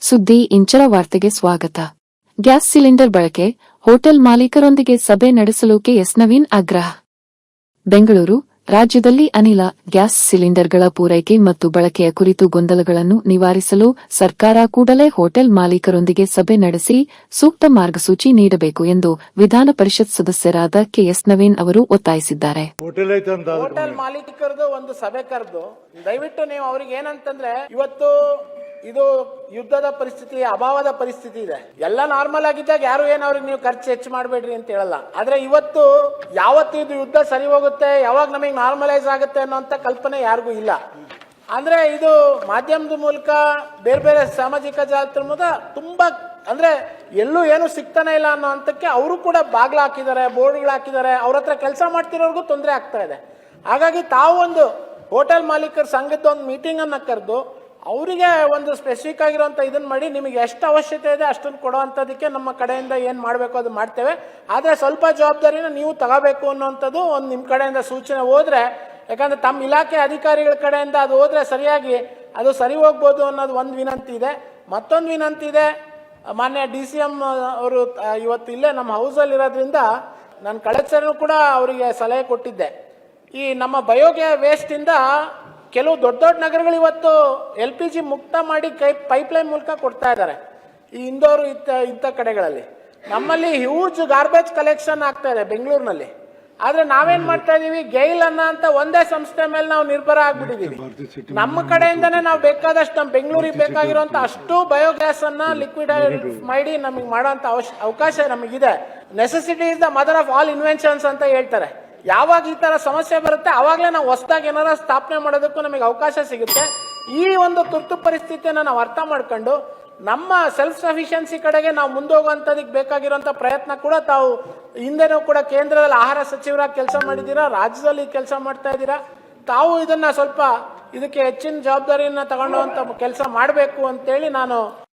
ಸುದ್ದಿ ಇಂಚರ ವಾರ್ತೆಗೆ ಸ್ವಾಗತ. Gas cylinder ಬಳಕೆ, ಹೋಟೆಲ್ ಮಾಲೀಕರೊಂದಿಗೆ ಸಭೆ ನಡೆಸಲು ಕೆಎಸ್ ನವೀನ್ ಆಗ್ರಹ. ಬೆಂಗಳೂರು: ರಾಜ್ಯದಲ್ಲಿ ಅನಿಲ, ಗ್ಯಾಸ್ ಸಿಲಿಂಡರ್ಗಳ ಪೂರೈಕೆ ಮತ್ತು ಬಳಕೆಯ ಕುರಿತು ಗೊಂದಲಗಳನ್ನು ನಿವಾರಿಸಲು ಸರ್ಕಾರ ಕೂಡಲೇ ಹೋಟೆಲ್ ಮಾಲೀಕರೊಂದಿಗೆ ಸಭೆ ನಡೆಸಿ ಸೂಕ್ತ ಮಾರ್ಗಸೂಚಿ ನೀಡಬೇಕು ಎಂದು ವಿಧಾನ ಪರಿಷತ್ ಸದಸ್ಯರಾದ ಕೆಎಸ್ ನವೀನ್ ಅವರು ಒತ್ತಾಯಿಸಿದ್ದಾರೆ. ಹೋಟೆಲ್ ಮಾಲೀಕರದು ಒಂದು ಸಭೆ ಕರೆದು ದಯವಿಟ್ಟು ನೀವು ಅವ್ರಿಗೆ ಏನಂತಂದ್ರೆ, ಇವತ್ತು ಇದು ಯುದ್ಧದ ಪರಿಸ್ಥಿತಿ, ಅಭಾವದ ಪರಿಸ್ಥಿತಿ ಇದೆ. ಎಲ್ಲ ನಾರ್ಮಲ್ ಆಗಿದ್ದಾಗ ಯಾರು ಏನು ಅವ್ರಿಗೆ ನೀವು ಖರ್ಚು ಹೆಚ್ಚು ಮಾಡಬೇಡ್ರಿ ಅಂತ ಹೇಳಲ್ಲ. ಆದ್ರೆ ಇವತ್ತು ಯಾವತ್ತು ಇದು ಯುದ್ಧ ಸರಿ ಹೋಗುತ್ತೆ, ಯಾವಾಗ ನಮಗೆ ನಾರ್ಮಲೈಸ್ ಆಗುತ್ತೆ ಅನ್ನೋಂಥ ಕಲ್ಪನೆ ಯಾರಿಗೂ ಇಲ್ಲ. ಅಂದ್ರೆ ಇದು ಮಾಧ್ಯಮದ ಮೂಲಕ, ಬೇರೆ ಬೇರೆ ಸಾಮಾಜಿಕ ಜಾಲತಾಣದ ತುಂಬಾ ಅಂದ್ರೆ ಎಲ್ಲೂ ಏನು ಸಿಗ್ತಾನೆ ಇಲ್ಲ ಅನ್ನೋ ಹಂತಕ್ಕೆ ಅವರು ಕೂಡ ಬಾಗ್ಲ ಹಾಕಿದ್ದಾರೆ, ಬೋರ್ಡ್ಗಳು ಹಾಕಿದ್ದಾರೆ. ಅವ್ರ ಹತ್ರ ಕೆಲಸ ಮಾಡ್ತಿರೋರ್ಗೂ ತೊಂದರೆ ಆಗ್ತಾ ಇದೆ. ಹಾಗಾಗಿ ತಾವು ಒಂದು ಹೋಟೆಲ್ ಮಾಲೀಕರ ಸಂಘದ ಒಂದು ಮೀಟಿಂಗ್ ಅನ್ನ ಕರೆದು ಅವರಿಗೆ ಒಂದು ಸ್ಪೆಸಿಫಿಕ್ ಆಗಿರುವಂತ ಇದನ್ನ ಮಾಡಿ, ನಿಮಗೆ ಎಷ್ಟು ಅವಶ್ಯಕತೆ ಇದೆ ಅಷ್ಟನ್ನು ಕೊಡುವಂಥದಕ್ಕೆ ನಮ್ಮ ಕಡೆಯಿಂದ ಏನು ಮಾಡಬೇಕು ಅದು ಮಾಡ್ತೇವೆ. ಆದರೆ ಸ್ವಲ್ಪ ಜವಾಬ್ದಾರಿನ ನೀವು ತಗೋಬೇಕು ಅನ್ನೋಂಥದ್ದು ಒಂದು ನಿಮ್ಮ ಕಡೆಯಿಂದ ಸೂಚನೆ ಹೋದ್ರೆ, ಯಾಕಂದ್ರೆ ತಮ್ಮ ಇಲಾಖೆ ಅಧಿಕಾರಿಗಳ ಕಡೆಯಿಂದ ಅದು ಹೋದ್ರೆ ಸರಿಯಾಗಿ ಅದು ಸರಿ ಹೋಗ್ಬೋದು ಅನ್ನೋದು ಒಂದು ವಿನಂತಿ ಇದೆ. ಮತ್ತೊಂದು ವಿನಂತಿ ಇದೆ, ಮಾನ್ಯ DCM ಅವರು ಇವತ್ತು ಇಲ್ಲೇ ನಮ್ಮ ಹೌಸಲ್ಲಿ ಇರೋದ್ರಿಂದ ನಾನು ಕಳೆದ ಸರಿನೂ ಕೂಡ ಅವರಿಗೆ ಸಲಹೆ ಕೊಟ್ಟಿದ್ದೆ. ಈ ನಮ್ಮ ಬಯೋಗ್ಯಾಸ್ ವೇಸ್ಟಿಂದ ಕೆಲವು ದೊಡ್ಡ ದೊಡ್ಡ ನಗರಗಳು ಇವತ್ತು LPG ಮುಕ್ತ ಮಾಡಿ ಪೈಪ್ಲೈನ್ ಮೂಲಕ ಕೊಡ್ತಾ ಇದ್ದಾರೆ. ಈ ಇಂದೋರು ಇಂಥ ಕಡೆಗಳಲ್ಲಿ ನಮ್ಮಲ್ಲಿ ಹ್ಯೂಜ್ ಗಾರ್ಬೇಜ್ ಕಲೆಕ್ಷನ್ ಆಗ್ತಾ ಇದೆ ಬೆಂಗಳೂರಿನಲ್ಲಿ. ಆದ್ರೆ ನಾವೇನ್ ಮಾಡ್ತಾ ಇದೀವಿ, ಗೈಲ್ ಅಂತ ಒಂದೇ ಸಂಸ್ಥೆ ಮೇಲೆ ನಾವು ನಿರ್ಭರ ಆಗ್ಬಿಟ್ಟಿದೀವಿ. ನಮ್ಮ ಕಡೆಯಿಂದನೇ ನಾವು ಬೇಕಾದಷ್ಟು ನಮ್ಮ ಬೆಂಗಳೂರಿಗೆ ಬೇಕಾಗಿರುವಂತ ಅಷ್ಟು ಬಯೋಗ್ಯಾಸ್ ಅನ್ನ ಲಿಕ್ವಿಡ್ ಮಾಡಿ ನಮಗೆ ಮಾಡುವಂತ ಅವಕಾಶ ನಮಗಿದೆ. Necessity is the mother of all inventions ಅಂತ ಹೇಳ್ತಾರೆ. ಯಾವಾಗ ಈ ತರ ಸಮಸ್ಯೆ ಬರುತ್ತೆ ಅವಾಗಲೇ ನಾವು ಹೊಸದಾಗಿ ಏನಾರ ಸ್ಥಾಪನೆ ಮಾಡೋದಕ್ಕೂ ನಮಗೆ ಅವಕಾಶ ಸಿಗುತ್ತೆ. ಈ ಒಂದು ತುರ್ತು ಪರಿಸ್ಥಿತಿಯನ್ನು ನಾವು ಅರ್ಥ ಮಾಡ್ಕೊಂಡು ನಮ್ಮ ಸೆಲ್ಫ್ ಸಫಿಷಿಯನ್ಸಿ ಕಡೆಗೆ ನಾವು ಮುಂದೋಗುವಂಥದಕ್ಕೆ ಬೇಕಾಗಿರುವಂಥ ಪ್ರಯತ್ನ ಕೂಡ ತಾವು ಹಿಂದೆನೂ ಕೂಡ ಕೇಂದ್ರದಲ್ಲಿ ಆಹಾರ ಸಚಿವರಾಗಿ ಕೆಲಸ ಮಾಡಿದ್ದೀರಾ, ರಾಜ್ಯದಲ್ಲಿ ಕೆಲಸ ಮಾಡ್ತಾ ಇದ್ದೀರಾ. ತಾವು ಇದನ್ನ ಸ್ವಲ್ಪ ಇದಕ್ಕೆ ಹೆಚ್ಚಿನ ಜವಾಬ್ದಾರಿಯನ್ನು ತಗೊಂಡುವಂಥ ಕೆಲಸ ಮಾಡಬೇಕು ಅಂತೇಳಿ ನಾನು